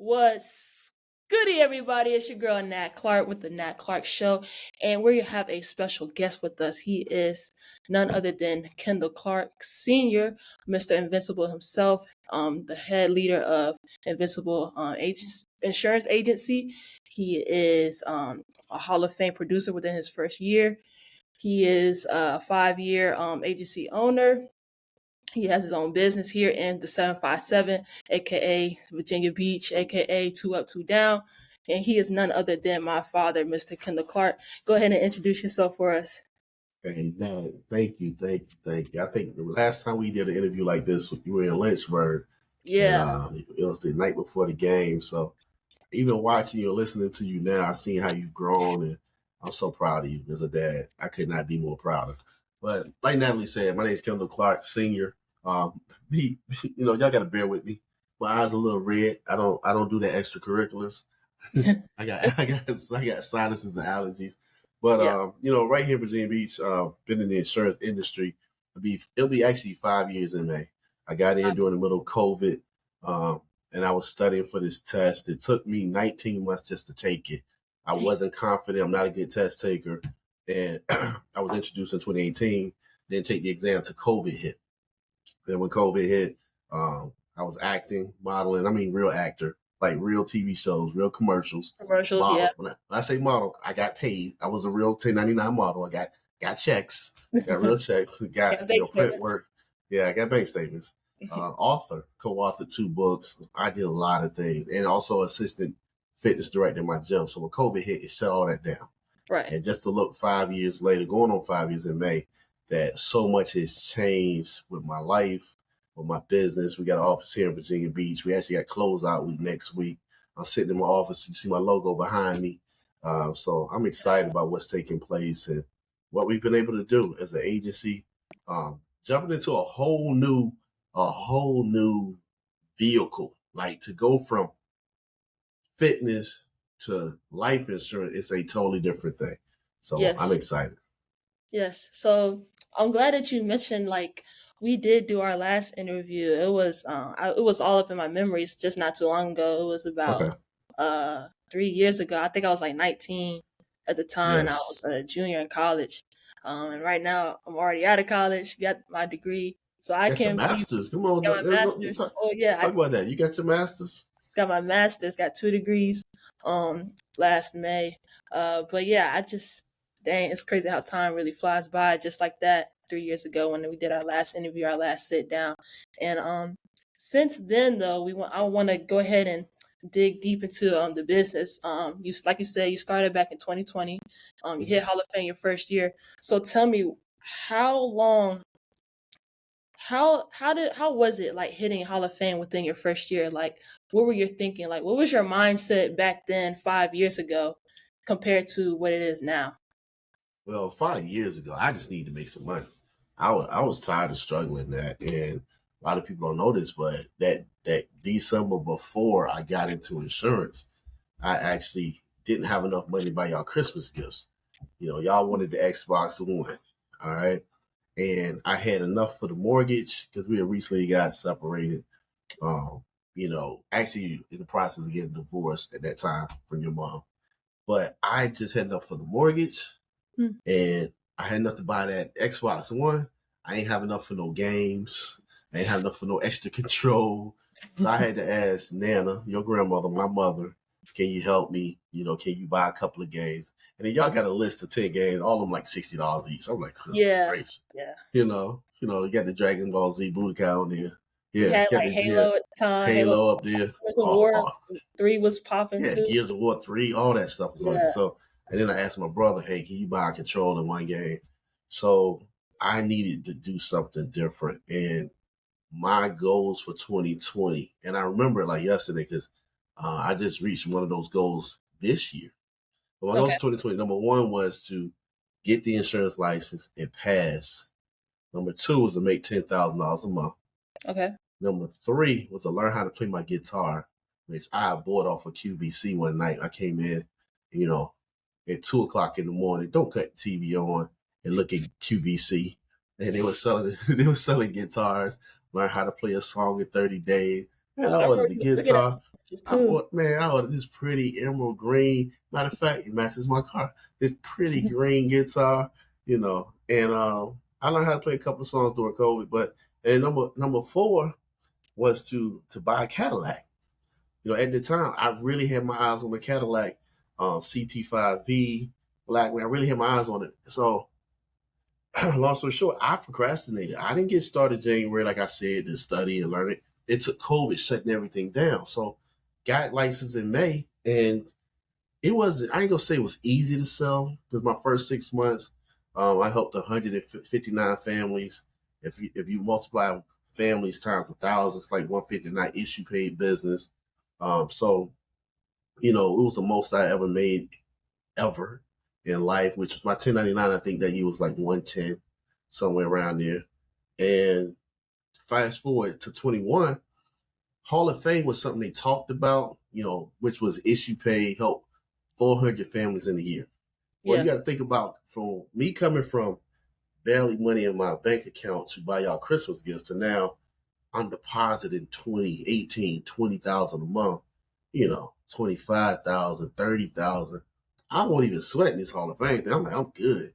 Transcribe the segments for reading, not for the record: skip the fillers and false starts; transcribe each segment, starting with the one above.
What's goody, everybody? It's your girl Nat Clark with the Nat Clark Show, and we have a special guest with us. He is none other than Kendall Clark Senior, Mr. Invincible himself, the head leader of Invincible Insurance Agency. He is a Hall of Fame producer within his first year. He is a 5-year agency owner. He has his own business here in the 757, aka Virginia Beach, aka Two Up, Two Down. And he is none other than my father, Mr. Kendall Clark. Go ahead and introduce yourself for us. Hey, no, thank you. I think the last time we did an interview like this, you were in Lynchburg, and Yeah. it was the night before the game. So even watching you and listening to you now, I seen how you've grown, and I'm so proud of you as a dad. I could not be more prouder. But like Natalie said, my name is Kendall Clark Senior. Me, y'all got to bear with me. My eyes are a little red. I don't do the extracurriculars. I got sinuses and allergies. But Yeah. right here in Virginia Beach, been in the insurance industry. It'll be actually 5 years in May. I got in during the middle of COVID, and I was studying for this test. It took me 19 months just to take it. I wasn't confident. I'm not a good test taker, and I was introduced in 2018. Didn't take the exam till COVID hit. Then when COVID hit, I was acting, modeling. I mean, real actor, like real TV shows, real commercials. Commercials, yeah. Model. When I say model, I got paid. I was a real 1099 model. I got checks, got real checks, got print work. Yeah, I got bank statements. Author, co-authored 2 books. I did a lot of things, and also assistant fitness director in my gym. So when COVID hit, it shut all that down. Right. And just to look 5 years later, going on 5 years in May, that so much has changed with my life, with my business. We got an office here in Virginia Beach. We actually got closeout week next week. I'm sitting in my office. You see my logo behind me. So I'm excited about what's taking place and what we've been able to do as an agency. Jumping into a whole new vehicle, like to go from fitness to life insurance. It's a totally different thing. So Yes. I'm excited. Yes. So I'm glad that you mentioned we did do our last interview. It was all up in my memories just not too long ago. It was about 3 years ago. I think I was like 19 at the time. Yes. I was a junior in college. And right now I'm already out of college, got my degree. So I got can your master's. Come on, got my master's. talk about that. You got your master's? Got my master's, got 2 degrees last May. But yeah, dang, it's crazy how time really flies by just like that 3 years ago when we did our last interview, our last sit down. And since then though, I want to go ahead and dig deep into the business. Like you said, you started back in 2020. You hit Hall of Fame your first year. So tell me, how was it like hitting Hall of Fame within your first year? Like, what were you thinking? Like, what was your mindset back then 5 years ago compared to what it is now? Well, 5 years ago, I just needed to make some money. I was tired of struggling that, and a lot of people don't know this, but that December before I got into insurance, I actually didn't have enough money to buy y'all Christmas gifts. Y'all wanted the Xbox One, all right, and I had enough for the mortgage because we had recently got separated. Actually in the process of getting divorced at that time from your mom, but I just had enough for the mortgage. And I had enough to buy that Xbox One. I ain't have enough for no games. I ain't have enough for no extra control. So I had to ask Nana, your grandmother, my mother, can you help me? Can you buy a couple of games? And then y'all got a list of 10 games, all of them like $60 each. I'm like, Yeah. great. Yeah. You got the Dragon Ball Z Budokai on there. Yeah. You had like Halo at the time. Halo up there. Gears of War 3 was popping too. Gears of War 3, all that stuff was on there. So, and then I asked my brother, hey, can you buy a controller in one game? So I needed to do something different. And my goals for 2020, and I remember it like yesterday because I just reached one of those goals this year. But my goals for 2020, number 1 was to get the insurance license and pass. Number 2 was to make $10,000 a month. Okay. Number 3 was to learn how to play my guitar, which I bought off of QVC one night. I came in, at 2:00 in the morning. Don't cut the TV on and look at QVC. And they were selling guitars. Learn how to play a song in 30 days. And I wanted the guitar. Just too. I ordered this pretty emerald green. Matter of fact, it matches my car. This pretty green guitar, and I learned how to play a couple of songs during COVID. But and number four was to buy a Cadillac. At the time, I really had my eyes on the Cadillac, CT5V, Black. I really had my eyes on it. So, long story short, I procrastinated. I didn't get started January, like I said, to study and learn it. It took COVID shutting everything down. So, got licensed in May, and it wasn't. I ain't gonna say it was easy to sell because my first 6 months, I helped 159 families. If you multiply families times 1,000, it's like 159 issue paid business. So it was the most I ever made ever in life, which was my 1099. I think that year was like 110, somewhere around there. And fast forward to 21, Hall of Fame was something they talked about, which was issue pay, help 400 families in a year. Well, you Yeah. got to think about from me coming from barely money in my bank account to buy y'all Christmas gifts to now I'm depositing 20,000 a month, 25,000, 30,000. I won't even sweat in this Hall of Fame thing. I'm like, I'm good.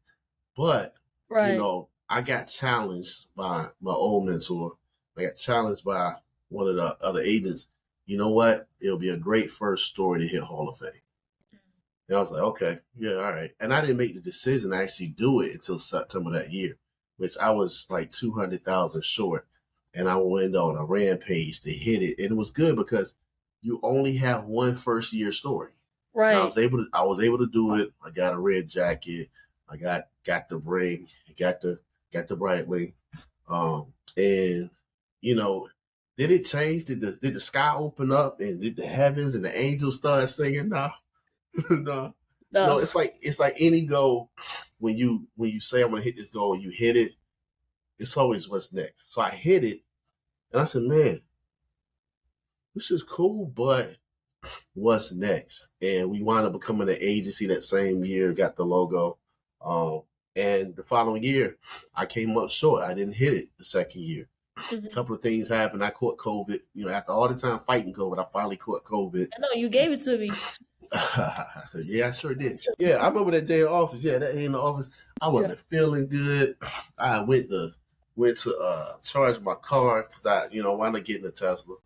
But, Right. I got challenged by my old mentor. I got challenged by one of the other agents. You know what? It'll be a great first story to hit Hall of Fame. And I was like, okay, yeah, all right. And I didn't make the decision to actually do it until September that year, which I was like 200,000 short. And I went on a rampage to hit it. And it was good because you only have one first year story. And I Right. was able to do it. I got a red jacket. I got the ring. I got the Breitling. And did it change? Did the sky open up and did the heavens and the angels start singing? No. No. No. It's like any goal when you say I'm gonna hit this goal and you hit it, it's always what's next. So I hit it and I said, man, this is cool, but what's next? And we wound up becoming an agency that same year, got the logo. And the following year, I came up short. I didn't hit it the second year. A couple of things happened. I caught COVID. After all the time fighting COVID, I finally caught COVID. I know you gave it to me. Yeah, I sure did. Yeah, I remember that day in office. Yeah, that day in the office, I wasn't feeling good. I went to charge my car because I wound up getting a Tesla.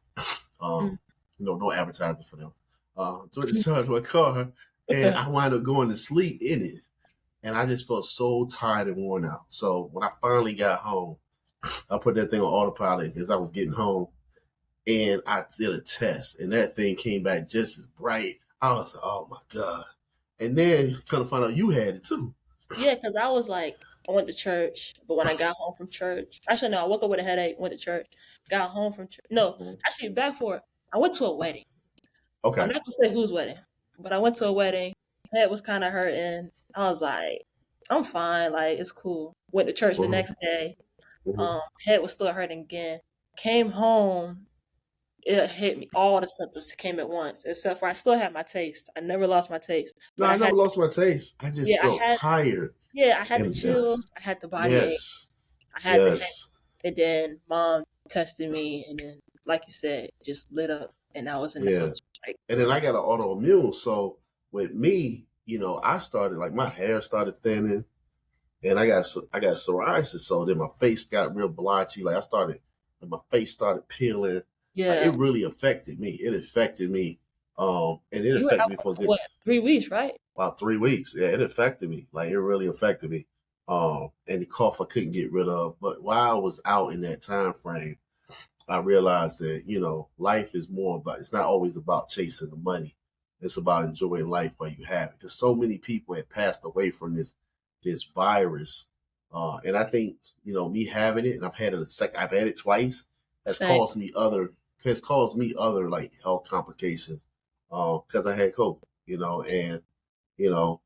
No advertising for them. So I just charged my car, and I wound up going to sleep in it, and I just felt so tired and worn out. So when I finally got home, I put that thing on autopilot as I was getting home, and I did a test, and that thing came back just as bright. I was like, oh my God. And then kind of find out you had it too. Yeah, because I was like, I went to church, but when I got home from church, actually no, I woke up with a headache, went to church, got home from church. No, actually back for it. I went to a wedding. I'm Okay. not gonna say whose wedding, but I went to a wedding. Head was kind of hurting. I was like, I'm fine, like it's cool. Went to church the Mm-hmm. next day. Mm-hmm. Head was still hurting again. Came home, it hit me. All the symptoms came at once, except for I still had my taste. I never lost my taste, No, but I I had, never lost my taste. I yeah, just I felt had, tired. yeah, I had the And chills. I had the body ache. yes, I had the head. yes, And then mom tested me, and then, like you said, it just lit up, and I was in the yeah. house. Like, And then I got an autoimmune. So with me, I started like my hair started thinning, and I got psoriasis. So then my face got real blotchy. My face started peeling. Like it yeah, really affected me. It affected me. And it you were affected out me for for a good what 3 weeks, right? about 3 weeks. Yeah, it affected me. Like it really affected me. And the cough I couldn't get rid of. But while I was out in that time frame, I realized that, life is more about, it's not always about chasing the money. It's about enjoying life while you have it. Because so many people have passed away from this virus. And I think, me having it, and I've had it twice, has Same. caused me other like health complications. Because I had COVID, and, you know,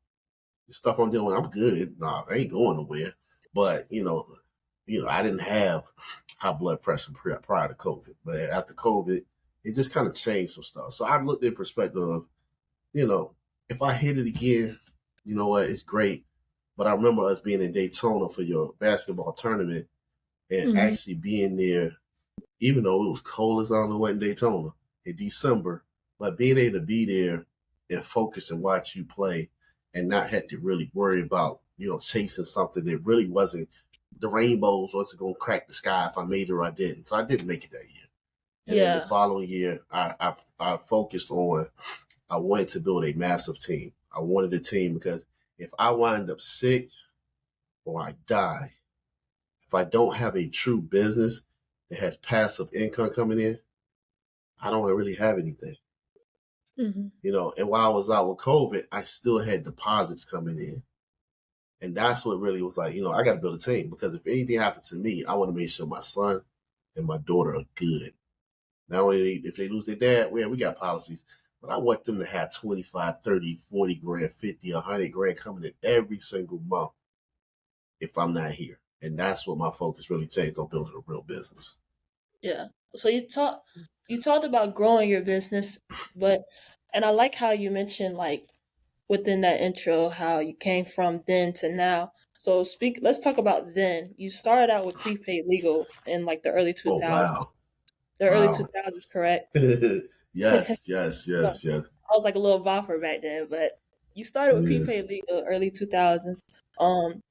the stuff I'm doing, I'm good. Nah, I ain't going nowhere. But, I didn't have high blood pressure prior to COVID, but after COVID, it just kind of changed some stuff. So I looked in perspective of, you know, if I hit it again, you know what, it's great. But I remember us being in Daytona for your basketball tournament and Hmm. actually being there, even though it was cold as I don't know what in Daytona in December. But being able to be there and focus and watch you play and not have to really worry about, chasing something that really wasn't the rainbows wasn't going to crack the sky if I made it or I didn't. So I didn't make it that year. And then the Yeah. following year, I focused on, I wanted to build a massive team. I wanted a team because if I wind up sick or I die, if I don't have a true business that has passive income coming in, I don't really have anything. Hmm. And while I was out with COVID, I still had deposits coming in. And that's what really was like, I got to build a team because if anything happens to me, I want to make sure my son and my daughter are good. Not only if they lose their dad, well, we got policies, but I want them to have 25, 30, 40 grand, 50, 100 grand coming in every single month if I'm not here. And that's what my focus really changed on building a real business. Yeah. So you talked about growing your business, but and I like how you mentioned like within that intro how you came from then to now. So let's talk about then. You started out with prepaid legal in like the early Oh, 2000s. wow. The early Wow. 2000s, correct? Yes, yes, So yes, yes. I was like a little boffer back then, but you started with Yeah. prepaid legal early 2000s.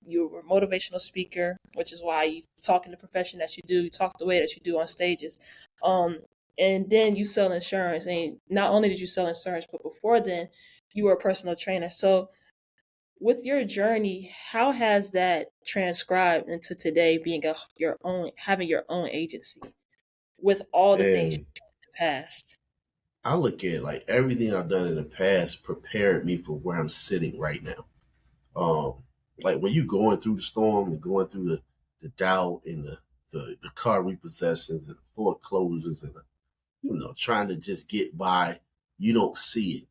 You were a motivational speaker, which is why you talk in the profession that you do. You talk the way that you do on stages. Um, and then you sell insurance. And not only did you sell insurance, but before then, you were a personal trainer. So with your journey, how has that transcribed into today being your own, having your own agency with all the things And you did in the past? I look at like everything I've done in the past prepared me for where I'm sitting right now. Like when you're going through the storm and going through the doubt and the car repossessions and the foreclosures and trying to just get by, you don't see it.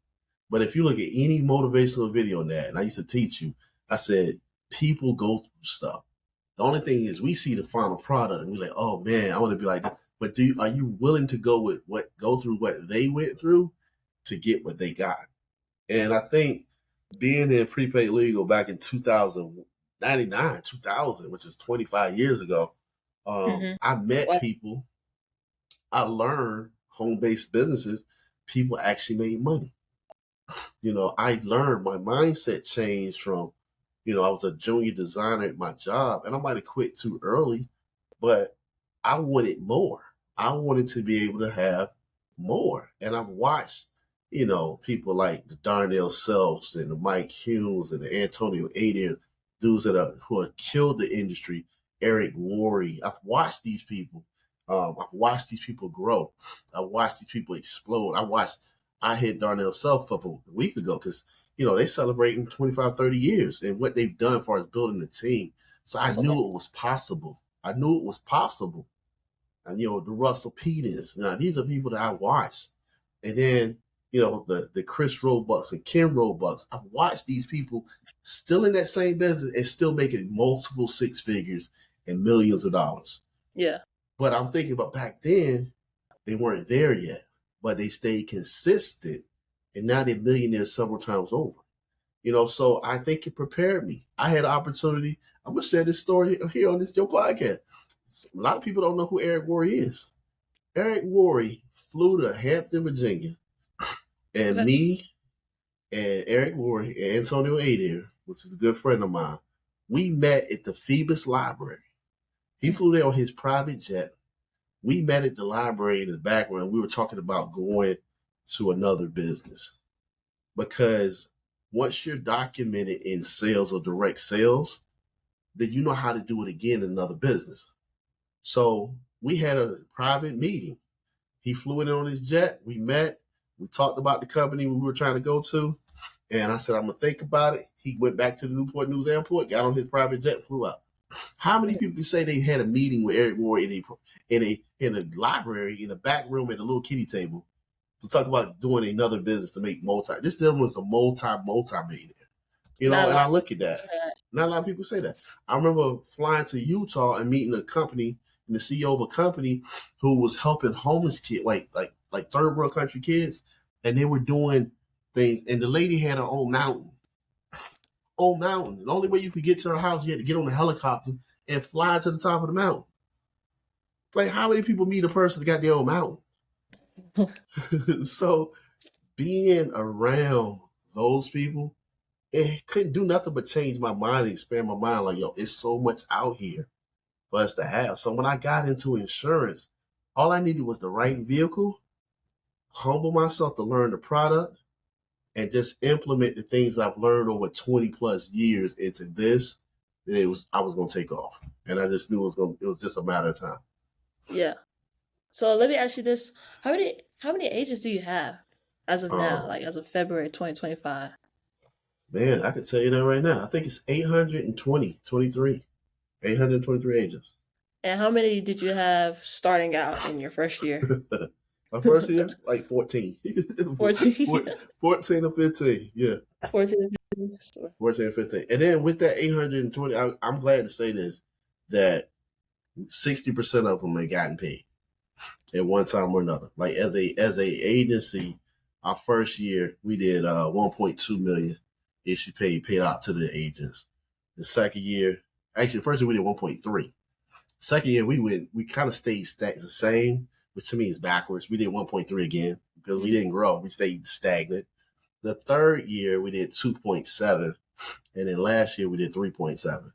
But if you look at any motivational video on that, and I used to teach you, I said people go through stuff. The only thing is we see the final product and we're like, oh man, I want to be like that. But are you willing to go through what they went through to get what they got? And I think being in prepaid legal back in 2099, 2000, which is 25 years ago, Mm-hmm. I met Well, people, I learned home based businesses, people actually made money. I learned my mindset changed from, I was a junior designer at my job and I might have quit too early, but I wanted more. I wanted to be able to have more. And I've watched, people like the Darnell Selfs and the Mike Humes and the Antonio Adair, dudes who have killed the industry, Eric Worre. I've watched these people. I've watched these people grow. I watched these people explode. I hit Darnell Self up a week ago because they celebrating 25, 30 years and what they've done as far as building the team. So I that's knew amazing. it was possible. I knew it was possible. And the Russell Peters. Now these are people that I watched. And then, the Chris Roebucks and Ken Roebucks. I've watched these people still in that same business and still making multiple six figures and millions of dollars. Yeah. But I'm thinking about back then, they weren't there yet, but they stayed consistent, and now they're millionaires several times over. So I think it prepared me. I had an opportunity. I'm gonna share this story here on this your podcast. A lot of people don't know who Eric Worre is. Eric Worre flew to Hampton, Virginia, and Okay. me and Eric Worre and Antonio Adair, which is a good friend of mine, we met at the Phoebus Library. He flew there on his private jet. We met at the library in the background. We were talking about going to another business because once you're documented in sales or direct sales, then you know how to do it again in another business. So we had a private meeting. He flew in on his jet. We met. We talked about the company we were trying to go to. And I said, I'm going to think about it. He went back to the Newport News Airport, got on his private jet, and flew out. How many people can say they had a meeting with Eric Worre in a library in a back room at a little kitty table to talk about doing another business to make multi? This gentleman was a multi-millionaire. Not a And lot I of look at that. people do that. Not a lot of people say that. I remember flying to Utah and meeting a company and the CEO of a company who was helping homeless kids, like third world country kids, and they were doing things. And the lady had her own mountain. Own mountain. The only way you could get to her house, you had to get on a helicopter and fly to the top of the mountain. Like how many people meet a person that got their own mountain? So being around those people, it couldn't do nothing but change my mind and expand my mind. Like, yo, it's so much out here for us to have. So when I got into insurance, all I needed was the right vehicle, humble myself to learn the product, and just implement the things I've learned over 20 plus years into this. Then I was gonna take off. And I just knew it was just a matter of time. Yeah. So let me ask you this: how many agents do you have as of now? Um Like as of February 2025? Man, I can tell you that right now. I think it's 820, 23, 823 agents. And how many did you have starting out in your first year? My first year, like 14. 14. 14 or 15. Yeah. 14. So, 14 or 15. And then with that 820, I'm glad to say this, that 60% of them have gotten paid at one time or another. Like as a agency, our first year we did 1.2 million issue paid out to the agents. The second year, actually the first year we did 1.3. Second year we kind of stayed the same, which to me is backwards. We did 1.3 again because we didn't grow. We stayed stagnant. The third year we did 2.7, and then last year we did 3.7.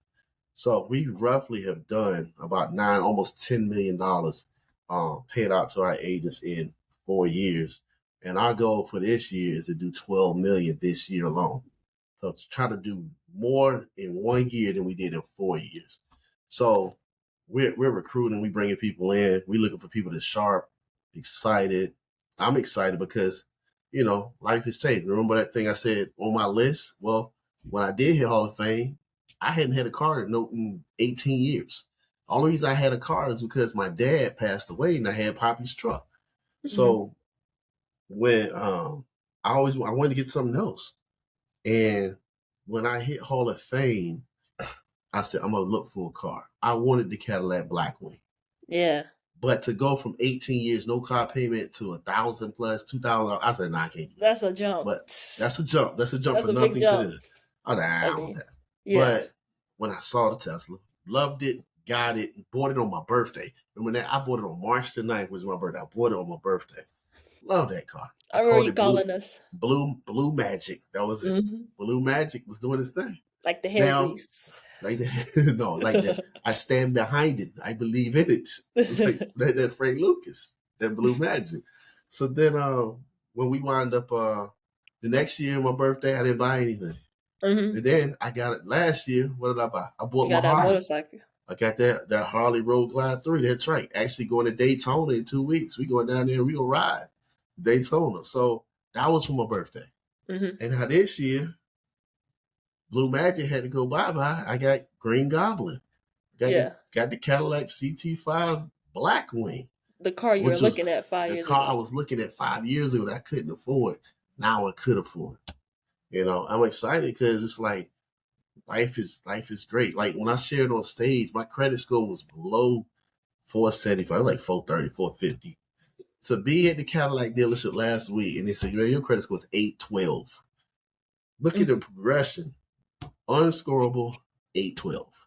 So we roughly have done about almost $10 million paid out to our agents in 4 years. And our goal for this year is to do 12 million this year alone. So to try to do more in 1 year than we did in 4 years. So we're recruiting, we bringing people in, we looking for people that's sharp, excited. I'm excited because, life has changed. Remember that thing I said on my list? Well, when I did hit Hall of Fame, I hadn't had a car in 18 years. The only reason I had a car is because my dad passed away and I had Poppy's truck. mhm. So when I wanted to get something else. And when I hit Hall of Fame, I said, I'm gonna look for a car. I wanted the Cadillac Blackwing. Yeah. But to go from 18 years, no car payment to 1,000 plus 2,000, I said, nah, I can't do that. That's a jump. But that's a jump. That's a jump That's for a big nothing to jump. this. I was like, I I don't want mean, that. yeah. But when I saw the Tesla, loved it, got it, bought it on my birthday. Remember that? I bought it on March the 9th, was my birthday. I bought it on my birthday. Love that car. I I remember called you it Blue calling us. Blue Magic. That was it. Hmm. Blue Magic was doing its thing. Like the hair Now, grease. like that, no, like that. I stand behind it. I believe in it. Like that Frank Lucas, that Blue Magic. So then, when we wound up the next year, my birthday, I didn't buy anything. Hmm. And then I got it last year. What did I buy? I You bought my got that Harley. motorcycle. I got that Harley Road Glide 3. That's right. Actually going to Daytona in 2 weeks. We going down there and we gonna ride Daytona. So that was for my birthday. Hmm. And now this year, Blue Magic had to go bye-bye. I got Green Goblin. Yeah. Got the Cadillac CT5 Blackwing, The car you were which was looking at five the years car I ago. was looking at 5 years ago that I couldn't afford. Now I could afford. I'm excited because it's like life is great. Like when I shared on stage, my credit score was below 475. It was like 430, 450. To be at the Cadillac dealership last week and they said, man, your credit score is 812. Look at the Hmm. progression. Unscorable 812.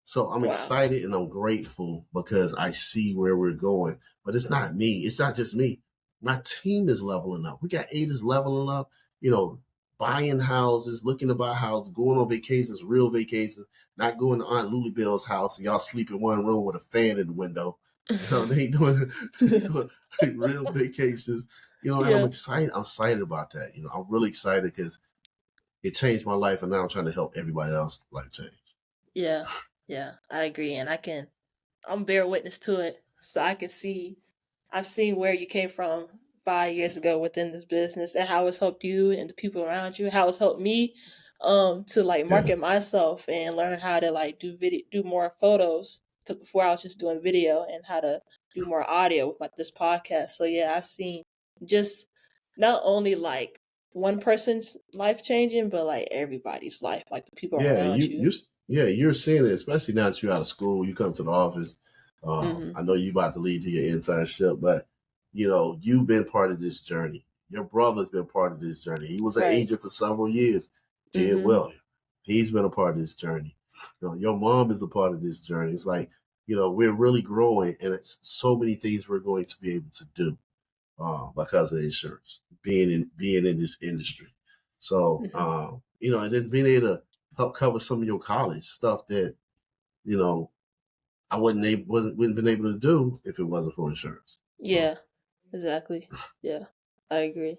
So I'm Wow. excited and I'm grateful because I see where we're going. But it's not me. It's not just me. My team is leveling up. We got agents leveling up, you know, buying houses, looking to buy houses, going on vacations, real vacations, not going to Aunt Lulabelle's house and y'all sleep in one room with a fan in the window. They ain't doing, they doing like real vacations, and I'm Yeah. excited. I'm excited about that. I'm really excited because it changed my life and now I'm trying to help everybody else life change. Yeah. Yeah. I agree. And I'm bear witness to it. So I can see I've seen where you came from 5 years ago within this business and how it's helped you and the people around you, how it's helped me to like Yeah. market myself and learn how to like do more photos. Because before I was just doing video and how to do more audio with this podcast. So yeah, I've seen just not only like one person's life changing, but like everybody's life, like the people Yeah, around you you. you yeah, you're seeing it, especially now that you're out of school. You come to the office. Hmm. I know you about to lead to your internship, but you've been part of this journey. Your brother's been part of this journey. He was an Right. agent for several years. Did Hmm. well. He's been a part of this journey. Your mom is a part of this journey. It's like we're really growing, and it's so many things we're going to be able to do. because of insurance, being in this industry. So and then being able to help cover some of your college stuff that I wouldn't been able to do if it wasn't for insurance. So. Yeah, exactly. Yeah, I agree.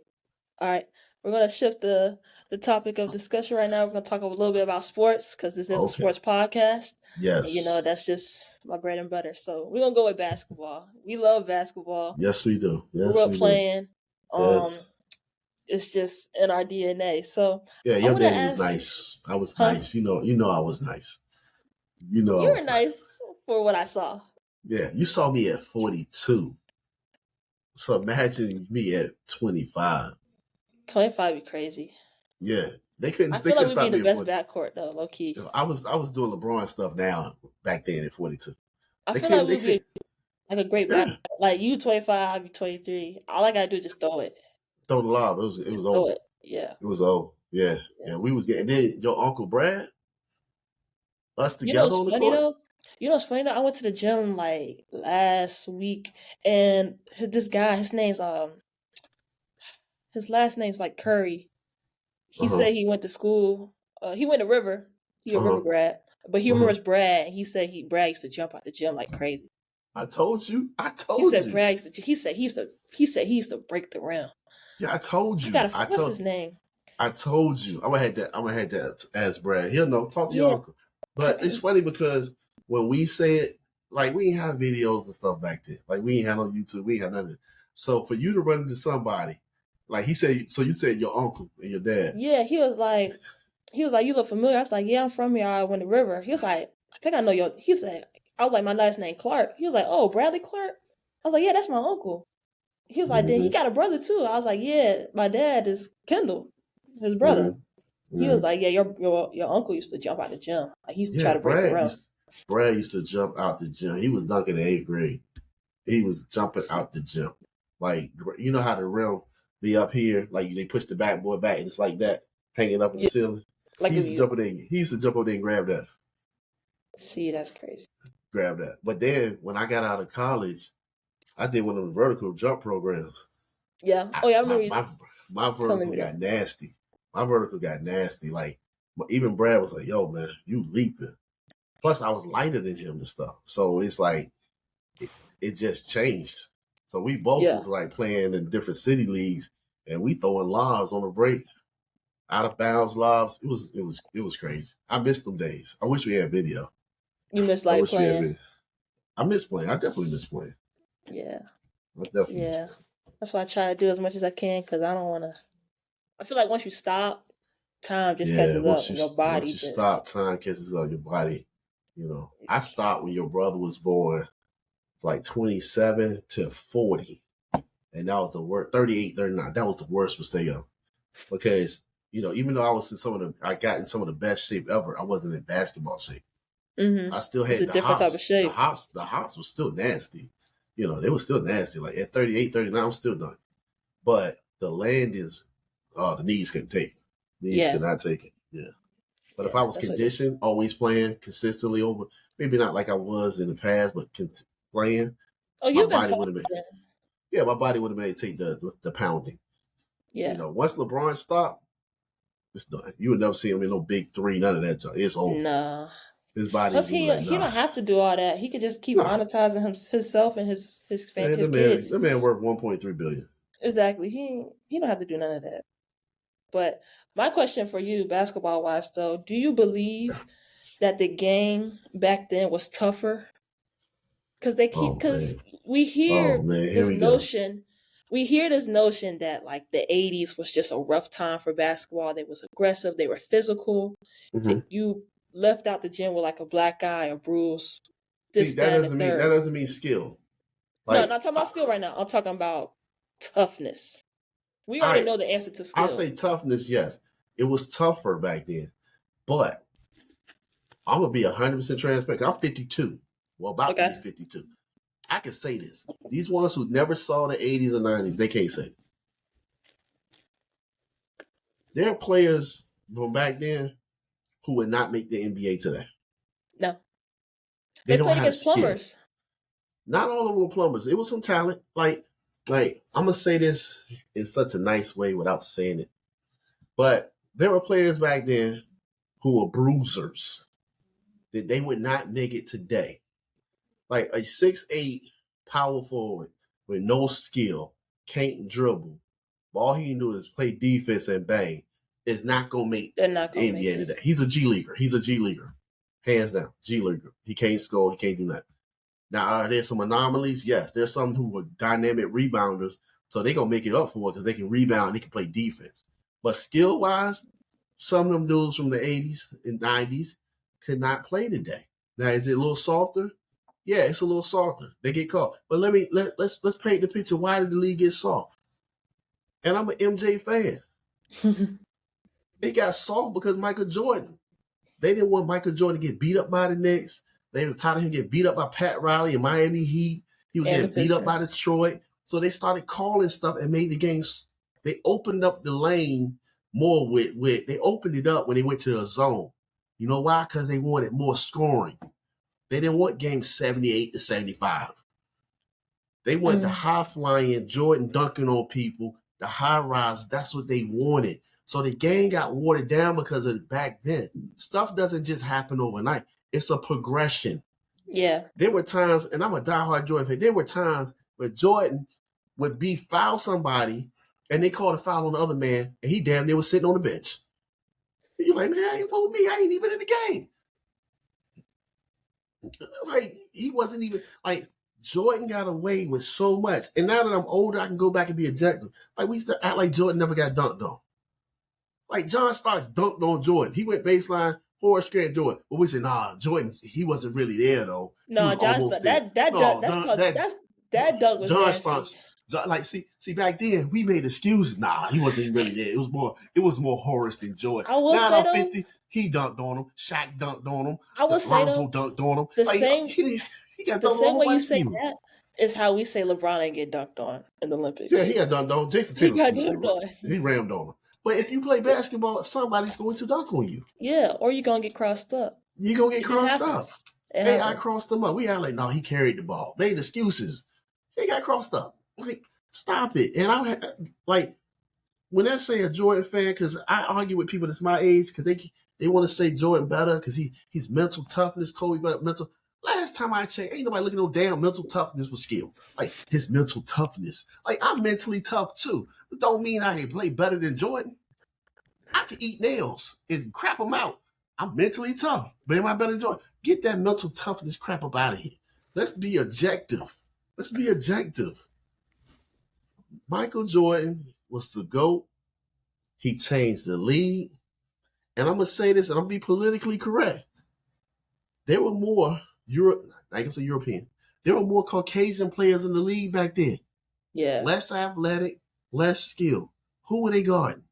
All right, we're gonna shift the topic of discussion right now. We're gonna talk a little bit about sports because this is a Okay. sports podcast, and Yes. that's just my bread and butter. So we're gonna go with basketball. We love basketball. Yes, we do. Grew Yes, up we do. playing. Um, Yes. it's just in our DNA. So Yeah, I your want to daddy was ask, nice. I was huh? nice. You know I was nice. You know I You were was nice. nice for what I saw. Yeah, you saw me at 42. So imagine me at 25. 25 be crazy. Yeah. They I couldn't they feel like couldn't we'd be stop the me at best 40. backcourt though, low key. I was doing LeBron stuff now back then at 42. I They feel like couldn't they we'd be could like a great back. yeah. Like you 25, I be 23. All I gotta do is just throw it. Throw the lob. It was Just throw over. it. Yeah. It was over. Yeah. Yeah. Yeah. We was getting then your Uncle Brad, us You know together what's on the funny court. though? You know what's funny though? I went to the gym like last week, and this guy, his last name's like Curry. He Uh-huh. said he went to school. He went to River. He a River Uh-huh. grad, but he Uh-huh. remembers Brad. He said Brad used to jump out the gym like crazy. I told you. I He told said you. Brad used to. He said he used to break the rim. Yeah, I told He you. got a what's his name? I told you. I'm gonna have that ask Brad. He'll know. Talk to your Yeah, uncle. But it's funny because when we say it, like we ain't have videos and stuff back then. Like we ain't had on YouTube. We ain't had nothing. So for you to run into somebody, like he said, so you said your uncle and your dad. yeah. He was like, you look familiar. I was like, yeah, I'm from here. I went to River. He was like, I think I know your. He said, I was like, my last name Clark. He was like, oh, Bradley Clark. I was like, yeah, that's my uncle. He was like, then he Mm-hmm. got a brother too. I was like, yeah, my dad is Kendall, his brother. Mm-hmm. He was Mm-hmm. like, yeah, your uncle used to jump out the gym. Like he used to try Yeah, to break the rim. Brad used to jump out the gym. He was dunking in 8th grade. He was jumping out the gym. Like you know how the rim be up here, like they push the backboard back and it's like that, hanging up in the Yeah, ceiling. like if you He used to jump up there and see, that's crazy. grab that. But then when I got out of college, I did one of the vertical jump programs. Yeah. I, Oh yeah, I my remember you my my telling vertical me that. got nasty. My vertical got nasty. Like even Brad was like, "Yo, man, you leaping." Plus, I was lighter than him and stuff. So it's like it just changed. So we both Yeah. was like playing in different city leagues, and we throwing lobs on the break, out of bounds lobs. It was crazy. I missed them days. I wish we had video. You miss I like wish we had playing. video. I miss playing. I definitely miss playing. Yeah. I definitely miss Yeah. playing. That's why I try to do as much as I can because I don't want to. I feel like once you stop, time just Yeah, catches up and your body once you just. stop, time catches up your body. I stopped when your brother was born, like 27 to 40, and that was the worst. 38, 39. That was the worst mistake ever because even though I got in some of the best shape ever, I wasn't in basketball shape. I still It's a had the different type of hops. The shape. hops, the hops was still nasty. They were still nasty. Like at 38, 39, I'm still done. But the land is, the knees couldn't take it. Knees Yeah. could not take it. Yeah. But if Yeah. I was That's what it is. conditioned, always playing consistently over, maybe not like I was in the past, but playing, Oh, my you've been body fine. would have been, yeah, my body would have made it take the pounding. Yeah. Once LeBron stopped, it's done. You would never see him in no big three, none of that. It's over. Nah. His body Plus, would be like, he nah, don't have to do all that. He could just keep nah. monetizing himself and Man, his kids. the man worth 1.3 billion. Exactly. He don't have to do none of that. But my question for you, basketball wise, though, do you believe that the game back then was tougher? Oh Because man, we oh hear man, here this we go. notion, that like the '80s was just a rough time for basketball. They was aggressive, they were physical. Hmm. You left out the gym with like a black eye, a bruise, See, this, that, and the that third. doesn't mean skill. No, I'm Like, not talking about skill right now. I'm talking about toughness. We all already right, know the answer to I'll skill. say toughness. Yes, it was tougher back then, but I'm gonna be 100% transparent. I'm 52. Well, about to Okay. be 52. I can say this. These ones who never saw the 80s and 90s, they can't say this. There are players from back then who would not make the NBA today. No. They They don't played have the against skill. plumbers. Not all of them were plumbers. It was some talent. Like like I'm gonna say this in such a nice way without saying it, but there were players back then who were bruisers that they would not make it today. Like a 6'8" power forward with no skill, can't dribble. But all he can do is play defense and bang. Is not gonna make They're not the gonna make NBA it. today. He's a G leaguer. He's a G leaguer, hands down. G leaguer. He can't score. He can't do nothing. Now, are there some anomalies? Yes, there's some who are dynamic rebounders, so they're gonna make it up for it because they can rebound, they can play defense. But skill wise, some of them dudes from the 80s and 90s could not play today. Now, is it a little softer? Yeah, it's a little softer. They get caught. But let's paint the picture. Why did the league get soft? And I'm an MJ fan. It got soft because Michael Jordan. They didn't want Michael Jordan to get beat up by the Knicks. They was tired of him getting beat up by Pat Riley and Miami Heat. He was And the getting beat up by Pistons. Detroit. So they started calling stuff and made the games. They opened up the lane more with they opened it up when they went to a zone. You know why? Because they wanted more scoring. They didn't want games 78 to 75. They want the high flying Jordan dunking on people, the high rise. That's what they wanted. So the game got watered down because of back then. Stuff doesn't just happen overnight. It's a progression. Yeah. There were times, and I'm a diehard Jordan fan. There were times where Jordan would be foul somebody, and they called a foul on the other man, and he damn near was sitting on the bench. And you're like, man, I ain't with me. I ain't even in the game. Like he wasn't even like Jordan got away with so much. And now that I'm older, I can go back and be objective. Like we used to act like Jordan never got dunked on. Like John Starks dunked on Jordan. He went baseline, Horace Grant Jordan. But we said, nah, Jordan, he wasn't really there though. He No, was Josh, almost there. that No, that dunk was John nasty. Starks. Like see back then we made excuses. Nah, he wasn't really there. It was more Horace than Jordan. I will Now say I'm though, 50, he dunked on him. Shaq dunked on him. I will say Lonzo though, dunked on him. the Like same he got the dunked on a same whole way you bunch of say people. that is how we say LeBron ain't get dunked on in the Yeah, Olympics. he got dunked on. Jason He Tatum got dunked on. he rammed on him. But if you play basketball, somebody's going to dunk on you. Yeah, or you're gonna get crossed up. You're going to get It just crossed happens. up. It Hey, I happens. crossed him up. We had like, no, he carried the ball. Made excuses. He got crossed up. Like, stop it. And I like when I say a Jordan fan, because I argue with people that's my age, because they want to say Jordan better because he's mental toughness, Kobe better mental. Last time I checked, ain't nobody looking at no damn mental toughness for skill. Like his mental toughness. Like I'm mentally tough too. But don't mean I can play better than Jordan. I can eat nails and crap them out. I'm mentally tough. But am I better than Jordan? Get that mental toughness crap up out of here. Let's be objective. Let's be objective. Michael Jordan was the GOAT. He changed the league. And I'm going to say this, and I'm going to be politically correct. There were more I can say European. There were more Caucasian players in the league back then. Yeah. Less athletic, less skill. Who were they guarding?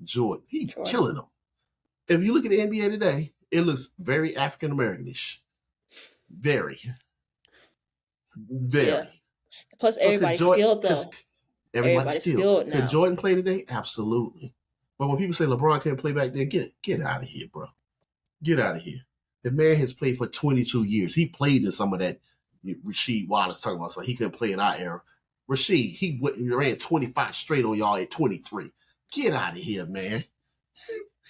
Jordan. He killing them. If you look at the NBA today, it looks very African Americanish. Very. Yeah. Plus, so everybody's skilled though. Everybody's skilled. now. Could Jordan play today? Absolutely. But when people say LeBron can't play back then, get out of here, bro. Get out of here. The man has played for 22 years. He played in some of that Rasheed Wallace talking about, so he couldn't play in our era. Rasheed, he ran 25 straight on y'all at 23. Get out of here, man.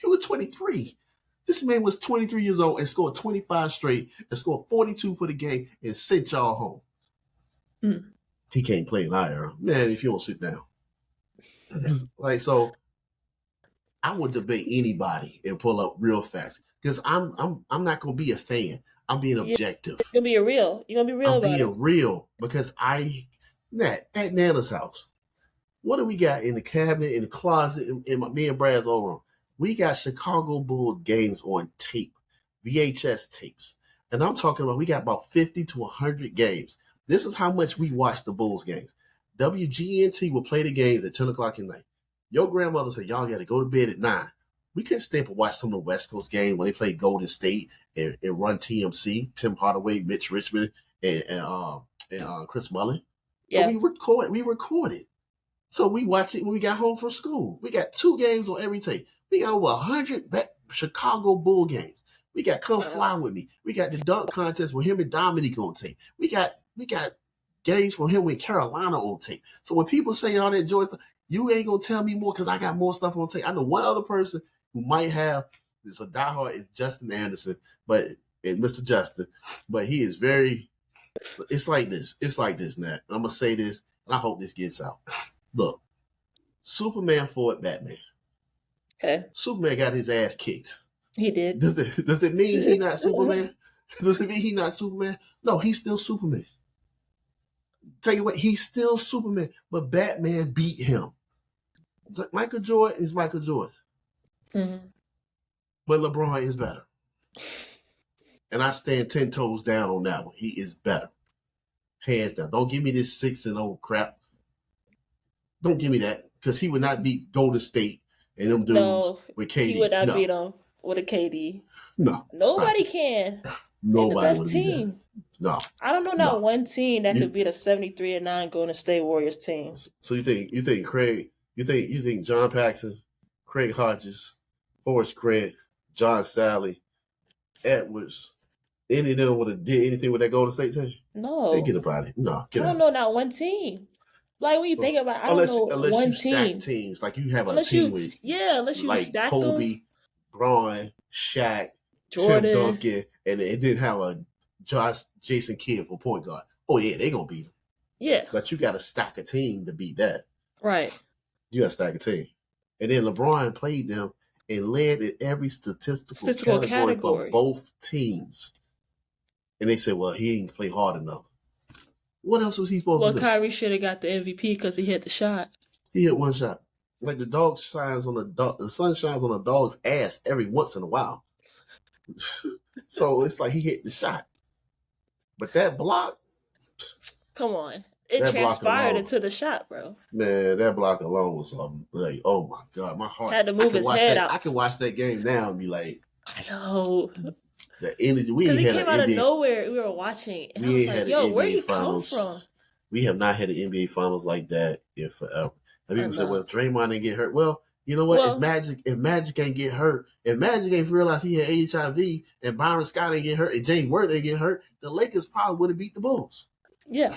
He was 23. This man was 23 years old and scored 25 straight and scored 42 for the game and sent y'all home. He can't play in our era. Man, if you don't sit down. Like, so I would debate anybody and pull up real fast because I'm not gonna be a fan. I'm being objective. You're gonna be real. You're gonna be real. I'm being real because at Nana's house. What do we got in the cabinet, in the closet, in me and Brad's old room? We got Chicago Bull games on tape, VHS tapes, and I'm talking about we got about 50 to 100 games. This is how much we watch the Bulls games. WGNT will play the games at 10 o'clock at night. Your grandmother said, y'all got to go to bed at 9. We couldn't stay up and watch some of the West Coast games when they played Golden State and run TMC, Tim Hardaway, Mitch Richmond, and Chris Mullin. Yeah. So we recorded. So we watched it when we got home from school. We got 2 games on every tape. We got over 100 Chicago Bull games. We got Come Fly With Me. We got the dunk contest with him and Dominique on tape. We got games from him with Carolina on tape. So when people say all that joy stuff, you ain't gonna tell me more because I got more stuff on tape. I know one other person who might have this a diehard is Justin Anderson, but and Mr. Justin, but he is very. It's like this. It's like this, Nat. I'm gonna say this, and I hope this gets out. Look, Superman fought Batman. Okay. Superman got his ass kicked. He did. Does it mean he not Superman? Does it mean he not Superman? No, he's still Superman. Tell you what, he's still Superman, but Batman beat him. Michael Jordan is Michael Jordan. Mm-hmm. But LeBron is better. And I stand 10 toes down on that one. He is better. Hands down. Don't give me this 6-0 crap. Don't give me that. Because he would not beat Golden State and them dudes with KD. He would not beat them with a KD. No. Nobody can. Nobody the best team. No. I don't know one team that could beat a 73-9 Golden State Warriors team. So you think Craig, you think John Paxson, Craig Hodges, Horace Grant, John Sally, Edwards, any of them would have did anything with that Golden State team? No. They get about it. No. I don't know not one team. Like when you think about it, I don't know unless one you team. Stack teams. Like you have a team with unless you like stack Kobe, them. Braun, Shaq, Jordan, Tim Duncan, and it didn't have a Jason Kidd for point guard. Oh yeah, they gonna beat him. Yeah. But you got to stack a team to beat that. Right. You got to stack a team. And then LeBron played them and led in every statistical category for both teams. And they said, well, he didn't play hard enough. What else was he supposed to do? Well, Kyrie should have got the MVP because he hit the shot. He hit one shot. Like the sun shines on a dog's ass every once in a while. So it's like he hit the shot. But that block. Come on. It transpired into the shot, bro. Man, that block alone was like, oh my God, my heart. Had to move his head out. I can watch that game now and be like, I know. The energy. Because he came out of nowhere. We were watching. And I was like, yo, where he come from? We have not had an NBA finals like that in forever. And people say, well, Draymond didn't get hurt. Well, you know what? If Magic ain't get hurt, if Magic ain't realized he had HIV, and Byron Scott ain't get hurt, and James Worth ain't get hurt, the Lakers probably would have beat the Bulls. Yeah.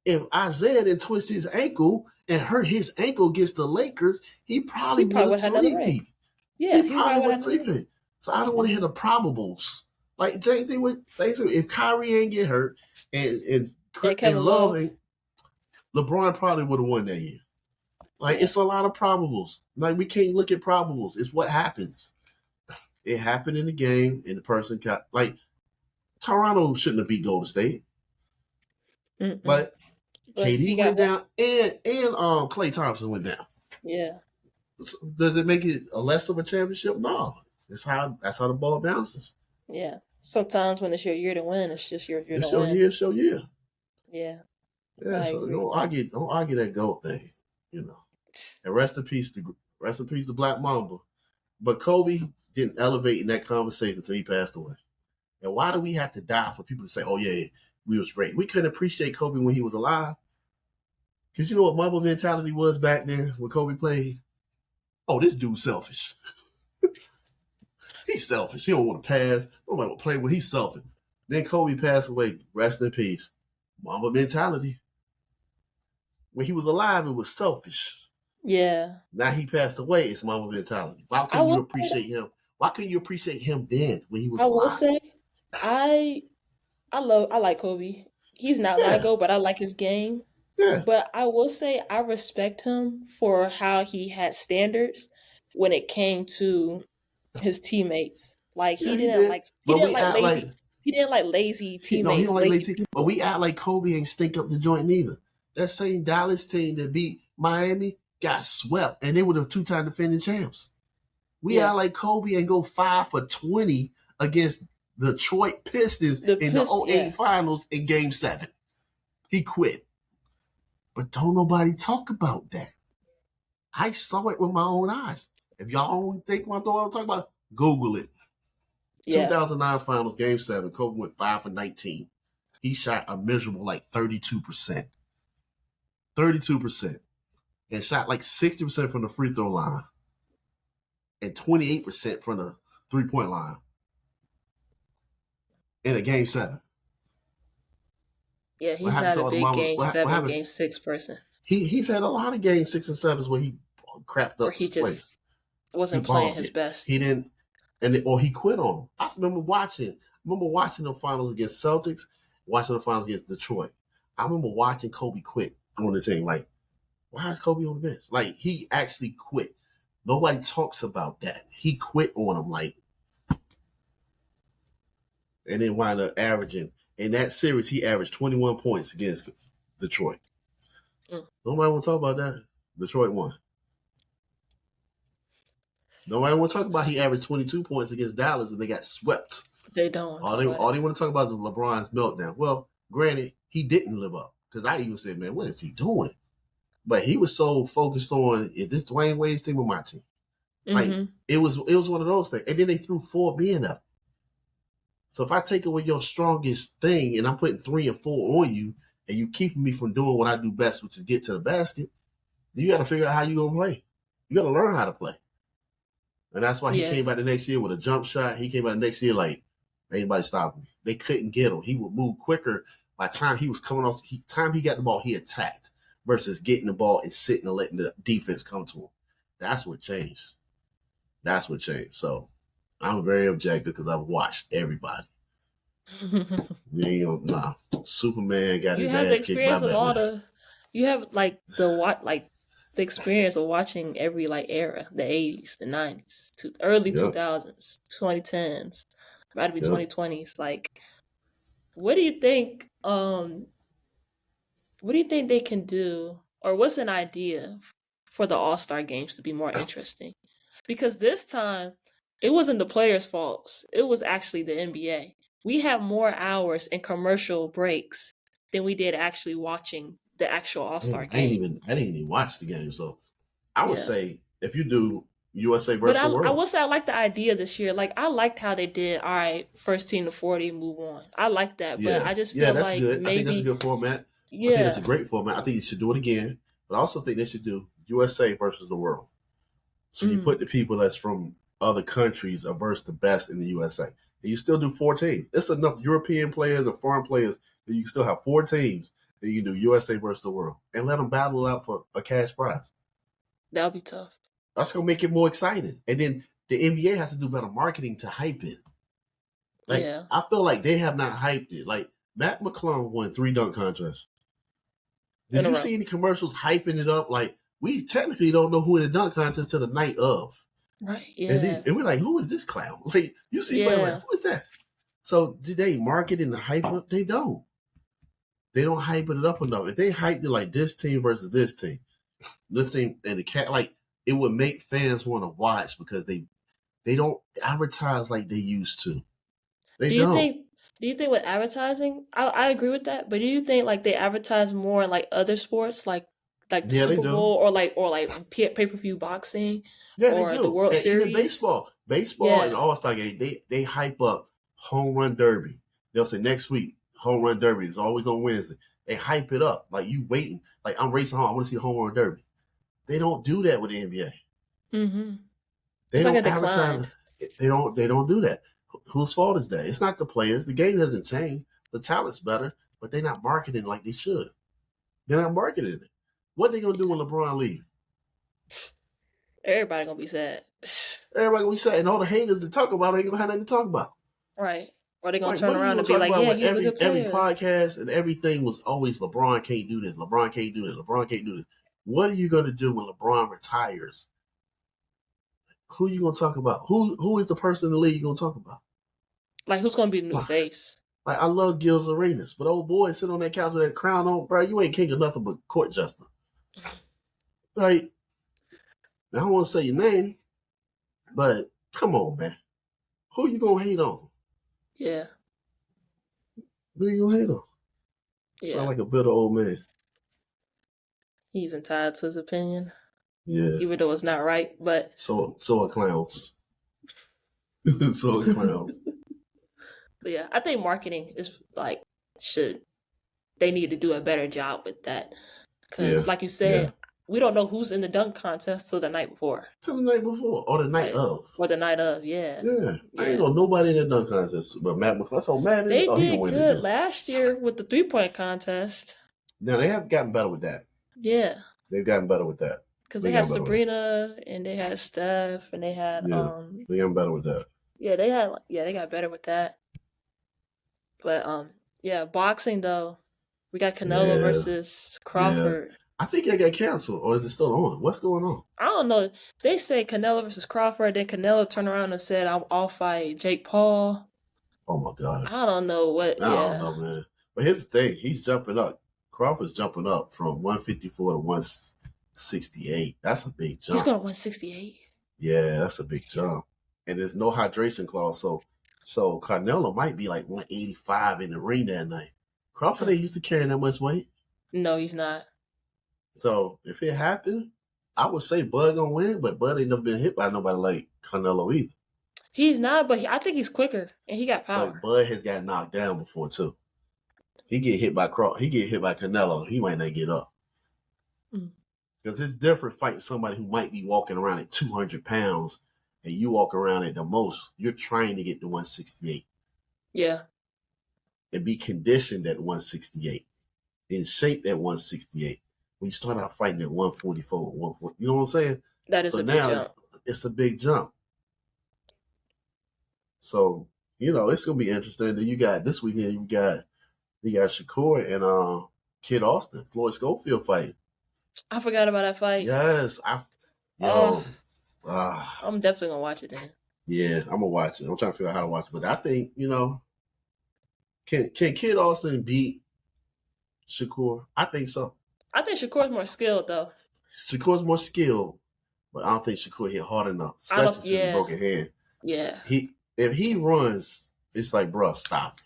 If Isaiah didn't twist his ankle and hurt his ankle against the Lakers, he probably would have three-peat. Yeah, he probably would have three-peat. So I don't want to hear the probables. Like same thing with if Kyrie ain't get hurt and Love ain't, LeBron probably would have won that year. Like it's a lot of probables. Like we can't look at probables. It's what happens. It happened in the game, and the person got like Toronto shouldn't have beat Golden State, but KD went down, and Klay Thompson went down. Yeah. So does it make it a less of a championship? No. That's how the ball bounces. Yeah. Sometimes when it's your year to win, it's just your year to win. It's your year. Yeah. Yeah. So don't argue that GOAT thing. You know. And rest in peace to Black Mamba. But Kobe didn't elevate in that conversation until he passed away. And why do we have to die for people to say, oh yeah, we was great? We couldn't appreciate Kobe when he was alive. Because you know what Mamba mentality was back then when Kobe played? Oh, this dude's selfish. He's selfish. He don't want to pass. Nobody want to play with. He's selfish. Then Kobe passed away. Rest in peace. Mamba mentality. When he was alive, it was selfish. Yeah. Now he passed away. It's Mamba mentality. Why couldn't you appreciate him? Why couldn't you appreciate him then when he was alive? I will say, I like Kobe. He's not my GOAT, but I like his game. Yeah. But I will say I respect him for how he had standards when it came to his teammates. Like he didn't like lazy teammates. No, he don't like lazy. But we act like Kobe ain't stink up the joint neither. That same Dallas team that beat Miami got swept, and they were the 2-time defending champs. We act like Kobe ain't go 5 for 20 against the Detroit Pistons in the 08 finals in Game 7. He quit. But don't nobody talk about that. I saw it with my own eyes. If y'all don't think what I'm talking about, Google it. Yeah. 2009 finals, Game 7, Kobe went 5 for 19. He shot a miserable like 32%. 32%. And shot like 60% from the free throw line. And 28% from the three-point line. In a Game 7. Yeah, What he's happened not to a all the big mama? game What seven, happened? game six person He's had a lot of game 6 and 7s where he crapped where up he play. just He wasn't playing bombed his it. He best. didn't, or he quit on him. I remember watching. Remember watching the finals against Celtics, watching the finals against Detroit. I remember watching Kobe quit on the team. Like, why is Kobe on the bench? Like, he actually quit. Nobody talks about that. He quit on him, like, and then wound up averaging in that series. He averaged 21 points against Detroit. Mm. Nobody want to talk about that. Detroit won. Nobody want to talk about he averaged 22 points against Dallas and they got swept. They don't want to talk about All it. they want to talk about is LeBron's meltdown. Well, granted, he didn't live up because I even said, man, what is he doing? But he was so focused on, is this Dwayne Wade's team or my team? Like, Mm-hmm. it was one of those things. And then they threw 4 men up. So if I take away your strongest thing and I'm putting 3 and 4 on you and you keeping me from doing what I do best, which is get to the basket, you got to figure out how you going to play. You got to learn how to play. And that's why he Yeah. came back the next year with a jump shot. He came back the next year like, anybody stopping me. They couldn't get him. He would move quicker. By the time he was coming off, time he got the ball, he attacked versus getting the ball and sitting and letting the defense come to him. That's what changed. That's what changed. So I'm very objective because I've watched everybody. Nah. Superman got You his have the ass kicked by experience of all Batman. the. You have like the experience of watching every like era, the 80s, the 90s, early Yep. 2000s, 2010s, about to be Yep. 2020s. Like, what do you think? What do you think they can do, or what's an idea for the All Star games to be more interesting? Because this time, it wasn't the players' faults. It was actually the NBA. We have more hours in commercial breaks than we did actually watching the actual All Star game. I didn't even watch the game. So I would Yeah. say if you do USA But versus the I world. will say I like the idea this year. Like I liked how they did. All right, first team to 40, move on. I like that, but Yeah. I just Yeah, feel that's like good. I think that's a maybe good format. I think that's a yeah, great format. I think you should do it again. But I also think they should do USA versus the world. So you mm, put the people that's from other countries versus the best in the USA. And you still do 4 teams. It's enough European players and foreign players that you can still have 4 teams that you can do USA versus the world and let them battle out for a cash prize. that'll be tough. That's gonna make it more exciting. And then the NBA has to do better marketing to hype it. Like Yeah, I feel like they have not hyped it. Like Matt McClung won 3 dunk contests. in Did a you row. see any commercials hyping it up? Like we technically don't know who in the dunk contest till the night of. Right. And Yeah. we're like, who is this clown? Like you see players like, Yeah. who is that? So did they market and hype it up? They don't. They don't hype it up enough. If they hyped it like this team versus this team and the cat, like it would make fans want to watch because they don't advertise like they used to. They Do you don't. think do you think with advertising, I agree with that, but do you think like they advertise more in like other sports like the Yeah, they Super do. Bowl or like pay-per-view boxing Yeah, they or the do. World And even Series? baseball and Yeah. All Star game, they hype up home run derby. They'll say next week home run derby is always on Wednesday. They hype it up like you waiting. Like I'm racing home. I want to see the home run derby. They don't do that with the NBA. Mhm. They It's like a don't advertise. decline. They don't do that. Whose fault is that? It's not the players. The game hasn't changed. The talent's better, but they're not marketing like they should. They're not marketing it. What they gonna do when LeBron leaves? Everybody gonna be sad. Everybody gonna be saying, and all the haters to talk about ain't gonna have nothing to talk about. Right. Or they gonna Like, turn what are you around gonna and be talk like, about yeah, when he was a good every player. podcast and everything was always LeBron can't do this, LeBron can't do this, LeBron can't do this. What are you gonna do when LeBron retires? Who are you gonna talk about? Who is the person in the league you gonna talk about? Like who's gonna be the new Like, face? I love Gil's Arenas, but old boy sitting on that couch with that crown on, bro, you ain't king of nothing but court jester. Like, I don't want to say your name, but come on, man. Who you gonna hate on? Yeah. Who you gonna hate on? Sound Yeah. like a bitter old man. He's entitled to his opinion, Yeah. even though it's not right. But So are clowns. So are clowns. but yeah, I think marketing is like should they need to do a better job with that Yeah. because, like you Yeah. said, we don't know who's in the dunk contest till the night before, Till the night before or the night like of. or the night of. Yeah, Yeah, I ain't yeah. know nobody in the dunk contest but Matt McClung. So Matt, They oh, he gonna did win it good then. last year with the 3-point contest. Now they have gotten better with that. Yeah, They've gotten better with that. because they They had gotten better with that. Sabrina and they had Steph and they had Yeah, they gotten better with that. yeah, they got better with that. But yeah, boxing though, we got Canelo Yeah, versus yeah. Crawford. I think they got canceled, or is it still on? What's going on? I don't know. They say Canelo versus Crawford. Then Canelo turned around and said, I'll fight Jake Paul." Oh my god, I don't know what. I don't Yeah, know, man. But here's the thing: he's jumping up. Crawford's jumping up from 154 to 168. That's a big he's jump. going to 168. Yeah, that's a big jump. And there's no hydration clause, so Carnelo might be like 185 in the ring that night. Crawford ain't used to carrying that much weight. No, he's not. So if it happened, I would say Bud gonna win, but Bud ain't never been hit by nobody like Carnelo either. He's not, but I think he's quicker and he got But power. Bud has got knocked down before too. He get hit by Canelo, he might not get up. Mm. Because it's different fighting somebody who might be walking around at 200 pounds and you walk around at the most, you're trying to get to 168 Yeah, and be conditioned at 168, in shape at 168. When you start out fighting at 144, 140, you know what I'm saying? that is So a big now jump. it's a big jump. So, it's gonna be interesting. Then you got this weekend, you got Shakur and Kid Austin, Floyd Schofield fighting. I forgot about that fight. Yes, Oh, yo, I'm definitely gonna watch it then. yeah, I'm gonna watch it. I'm trying to figure out how to watch it, but I think can Kid Austin beat Shakur? I think so. I think Shakur's more skilled though. Shakur's more skilled, but I don't think Shakur hit hard enough, I especially don't. since his Yeah, broken hand. yeah, If he runs, it's like, bro, stop.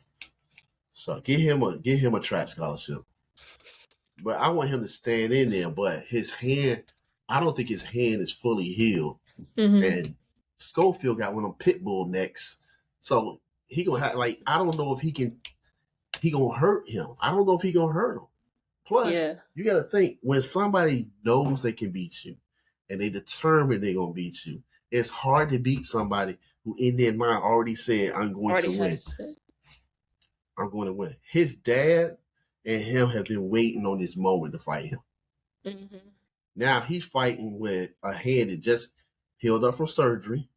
So get him a track scholarship. But I want him to stand in there. But his hand, I don't think his hand is fully healed. mm-hmm. And Schofield got one of them pit bull necks, so he gonna have I don't know if he gonna hurt him. I don't know if he gonna hurt him. Plus, Yeah, you got to think when somebody knows they can beat you, and they determine they're gonna beat you. It's hard to beat somebody who, in their mind, already said, "I'm going already to win. has it set. I'm going to win." His dad and him have been waiting on this moment to fight him. Mm-hmm. Now he's fighting with a hand that just healed up from surgery.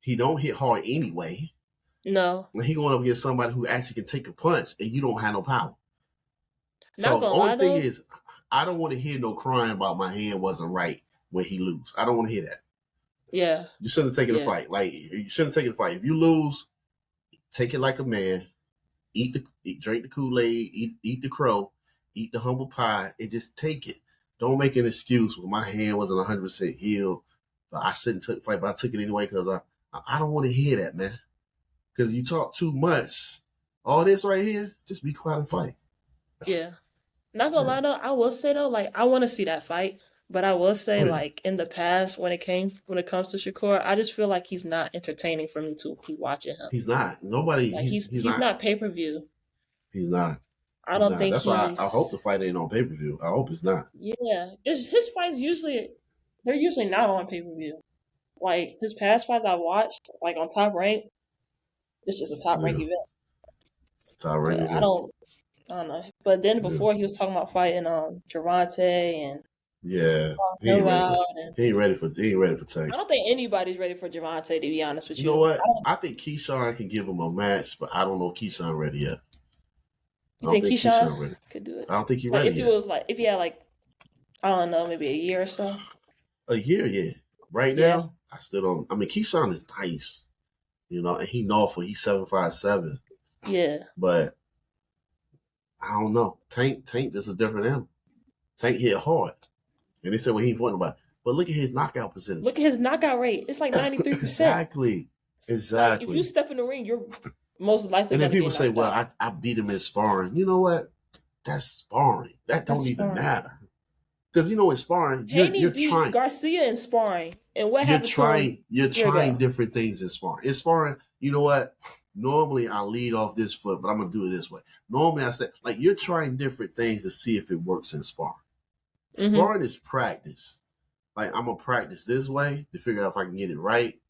He don't hit hard anyway. No, And he going up against somebody who actually can take a punch, and you don't have no power. not So the gonna only lie thing though. is, I don't want to hear no crying about my hand wasn't right when he lose. I don't want to hear that. Yeah, You shouldn't have taken the yeah, fight. Like, you shouldn't have taken the fight. If you lose, take it like a man. Drink the Kool-Aid. Eat the crow. Eat the humble pie, and just take it. Don't make an excuse. Well, my hand wasn't 100% healed. But I shouldn't take the fight, but I took it anyway because I don't want to hear that, man. Because you talk too much. All this right here, just be quiet and fight. yeah. Not gonna lie though, I will say though, like I want to see that fight, but I will say Oh, yeah. like in the past when it comes to Shakur, I just feel like he's not entertaining for me to keep watching him. He's not. Nobody. Like He's he's not. not pay per view. He's not. I He's don't not. think That's why I hope the he's. fight ain't on pay per view. I hope it's not. Yeah, his fights usually they're usually not on pay per view. Like his past fights I watched, like on Top Rank, it's just a Top Rank Yeah. event. It's all right. But I don't know. But then Yeah. before he was talking about fighting Gervonta and Yeah. He him ain't ready for. out, and He ain't ready for. He ain't ready for Tank. I don't think anybody's ready for Gervonta to be honest with You know you. what? I think Keyshawn can give him a match, but I don't know if Keyshawn ready yet. You I don't think think Keyshawn ready. could do it? I don't think he's Like ready if it yet. was like if he had like I don't know maybe a year or so. A year, yeah. Right Yeah. now, I still don't. I mean, Keyshawn is nice, and he Norfolk. He's 7'5'7", Yeah. but I don't know. Tank is a different animal. Tank hit hard, and they said, well, he ain't about. But look at his knockout percentage. Look at his knockout rate. It's like 93%. Exactly. Like if you step in the ring, you're most likely. And then gonna people get say, knocked well, out. I beat him in sparring. You know what? That's sparring. That don't even sparring. matter. Because in sparring, you're beat trying. Garcia in sparring, and what happened to him? You're trying different things in sparring. In sparring, you know what? Normally I lead off this foot, but I'm gonna do it this way. Normally I say, like, you're trying different things to see if it works in sparring. Sparring is practice. Like, I'm gonna practice this way to figure out if I can get it right.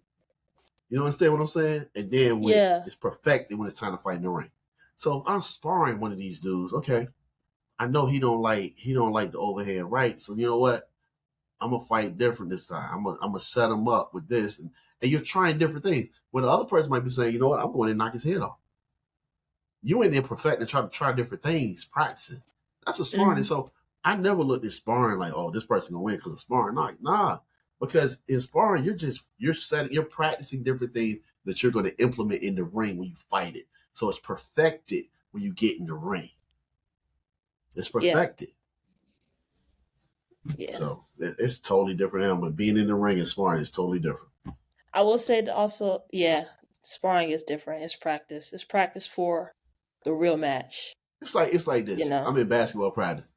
You know what I'm saying? And then when Yeah. it's perfected when it's time to fight in the ring. So if I'm sparring one of these dudes, okay, I know he don't like the overhand right. So you know what? I'm gonna fight different this time. I'm gonna set him up with this, and you're trying different things. When the other person might be saying, you know what, I'm going to knock his head off. You ain't there perfecting, trying to try different things, practicing. That's what sparring is. So I never looked at sparring like, oh, this person gonna win because of sparring. Nah. Because in sparring, you're practicing different things that you're going to implement in the ring when you fight it. So it's perfected when you get in the ring. It's perfected. Yeah. So it's totally different. But being in the ring and sparring is totally different. I will say that also, yeah, sparring is different. It's practice. It's practice for the real match. It's like this. You know, I'm in basketball practice.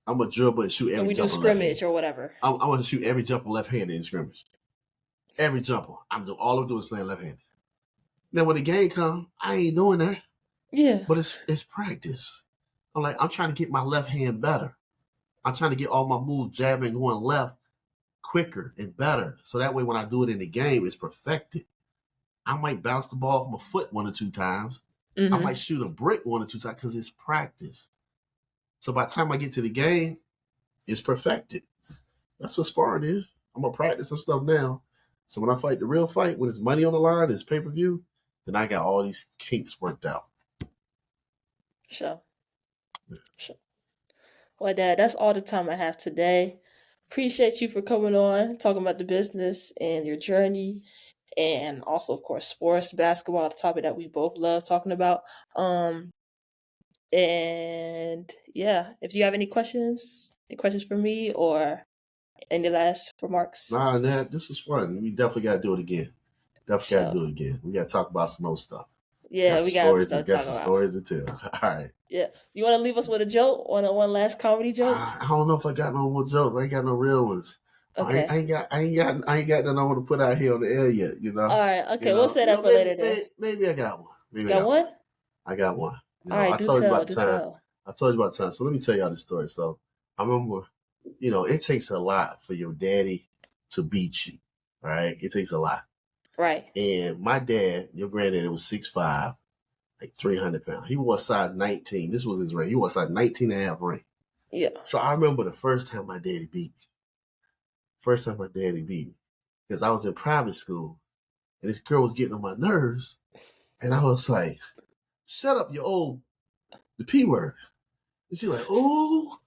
I'm gonna dribble and shoot and every we do jumper left hand. scrimmage or whatever. I'm gonna shoot every jumper left handed in scrimmage. Every jumper. All I'm doing is playing left handed. Now when the game comes, I ain't doing that. Yeah. But it's practice. I'm trying to get my left hand better. I'm trying to get all my moves jabbing going left quicker and better. So that way when I do it in the game, it's perfected. I might bounce the ball off my foot 1 or 2 times. I might shoot a brick 1 or 2 times because it's practice. So by the time I get to the game, it's perfected. That's what sparring is. I'm going to practice some stuff now. So when I fight the real fight, when it's money on the line, it's pay-per-view, then I got all these kinks worked out. Sure. Well, Dad, that's all the time I have today. Appreciate you for coming on, talking about the business and your journey, and also, of course, sports, basketball, the topic that we both love talking about. And yeah, if you have any questions for me or any last remarks? Nah, Nat, this was fun. We definitely got to do it again. Definitely got to do it again. We got to talk about some more stuff. Yeah, we got stuff to talk about. Stories to tell. All right. Yeah, you want to leave us with a joke? One last comedy joke? I don't know if I got no more jokes. I ain't got no real ones. Okay. I ain't got nothing I want to put out here on the air yet. You know. All right. Okay, we'll say that for later. Then maybe I got one. Got one? I got one. All right. I told you about time. So let me tell y'all the story. So I remember, it takes a lot for your daddy to beat you. All right, it takes a lot. Right. And my dad, your granddaddy, was 6'5", like 300 pounds. He wore size 19. This was his ring. He wore size 19 and a half ring. Yeah. So I remember the first time my daddy beat me. Because I was in private school and this girl was getting on my nerves. And I was like, shut up, the P word. And she's like, ooh,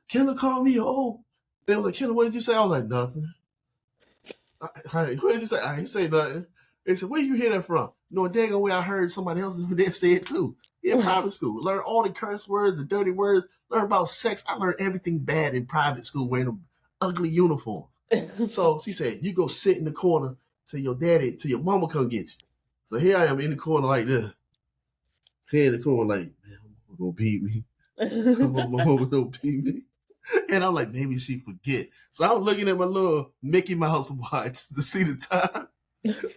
Kendall called me old. And I was like, Kendall, what did you say? I was like, nothing. What did you say? I ain't say nothing. They said, where you hear that from? No, dang way I heard somebody else there say it too. In private school. Learn all the curse words, the dirty words, learn about sex. I learned everything bad in private school wearing them ugly uniforms. So she said, you go sit in the corner till your mama come get you. So here I am in the corner like this. Here in the corner like, man, my mama gonna beat me. My mama gonna beat me. And I'm like, maybe she forget. So I'm looking at my little Mickey Mouse watch to see the time.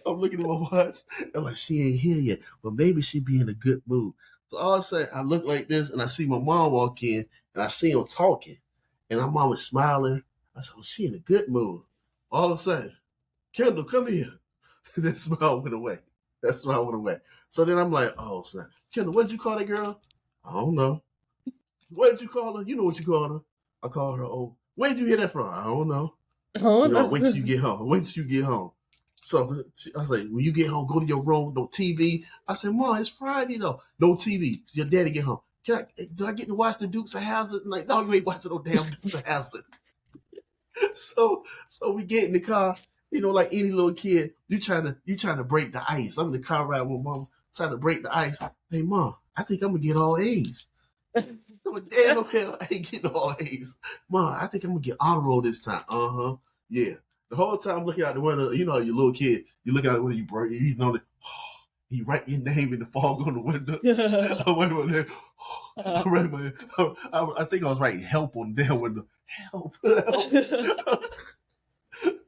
I'm looking at my watch. I'm like, she ain't here yet. But maybe she be in a good mood. So all of a sudden, I look like this and I see my mom walk in and I see him talking. And my mom is smiling. I said, well, she in a good mood. All of a sudden, Kendall, come here. That smile went away. So then I'm like, oh, snap. Kendall, what did you call that girl? I don't know. What did you call her? You know what you called her. I call her old. Where did you hear that from? I don't know. Wait till you get home. So I was like, when you get home, go to your room, no TV. I said, Mom, it's Friday though. No TV. Your daddy get home. Do I get to watch the Dukes of Hazzard? I'm like, no, you ain't watching no damn Dukes of Hazzard. So we get in the car, like any little kid, you trying to break the ice. I'm in the car ride with Mom, trying to break the ice. Hey, Mom, I think I'm gonna get all A's. Damn, no hell, I ain't getting all A's. Mom, I think I'm gonna get honor roll this time. Yeah. The whole time I'm looking out the window, your little kid, you look out the window, you write your name in the fog on the window. I think I was writing help on the damn window. Help.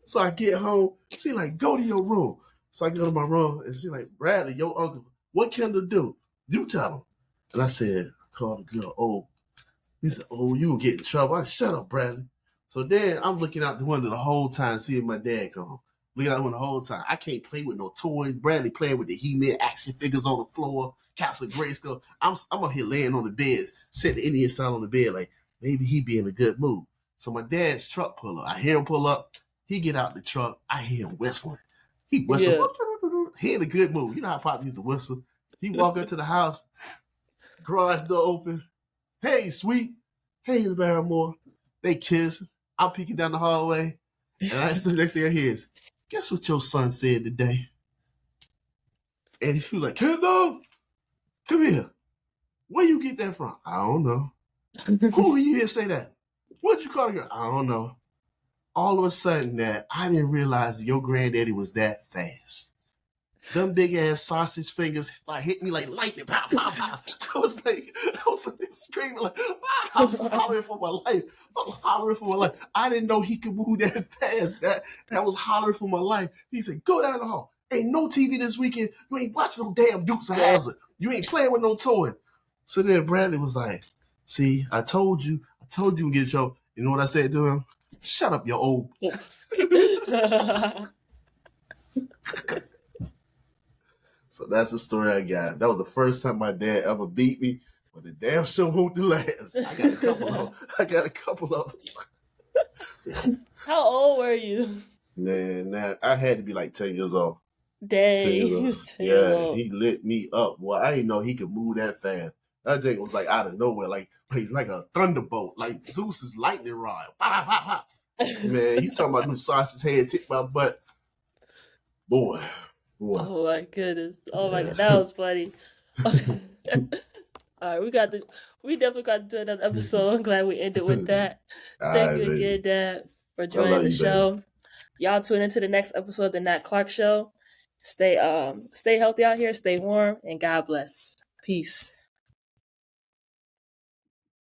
So I get home, she like, go to your room. So I go to my room and she like, Bradley, your uncle, what Kendall do? You tell him. And I said, I called the girl, He said, "Oh, you will get in trouble." I said, "Shut up, Bradley." So then I'm looking out the window the whole time, seeing my dad come home. Looking out the window the whole time. I can't play with no toys. Bradley playing with the He-Man action figures on the floor, Castle Grayskull. I'm up here laying on the bed, sitting Indian style on the bed, like maybe he be in a good mood. So my dad's truck pull up. I hear him pull up. He get out the truck. I hear him whistling. He whistle. Yeah. He in a good mood. You know how Pop used to whistle. He walk up to the house, garage door open. "Hey, sweet." "Hey, Barrymore." They kiss. I'm peeking down the hallway. And that's the next thing I hear is, "Guess what your son said today?" And he was like, "Kendall, come here. Where you get that from?" "I don't know." "Who are you here say that?" "What'd you call her?" "I don't know." All of a sudden, that I didn't realize your granddaddy was that fast. Them big ass sausage fingers like hit me like lightning. Pow, pow, pow. I was like screaming like, ah, I was hollering for my life. I was hollering for my life. I didn't know he could move that fast. That was hollering for my life. He said, "Go down the hall. Ain't no TV this weekend. You ain't watching no damn Dukes of Hazzard. You ain't playing with no toy." So then Bradley was like, "See, I told you you get your." You know what I said to him? "Shut up, you old." So that's the story I got. That was the first time my dad ever beat me, but the damn show won't the last. I got a couple of them. How old were you? Man, I had to be like 10 years old. 10 Dang, years he old. was 10 years Yeah, old. he lit me up. Boy, I didn't know he could move that fast. That thing was like out of nowhere, like a thunderbolt, like Zeus's lightning rod. Pop, pop, pop. Man, you talking about them sausage heads hit my butt. Boy. Oh my goodness. Oh my Yeah. god, that was funny. All right, we definitely got to do another episode. I'm glad we ended with that. All Thank right, you again, baby. Dad, for I joining love the you, baby. show. Y'all tune into the next episode of the Nat Clark Show. Stay healthy out here, stay warm, and God bless. Peace.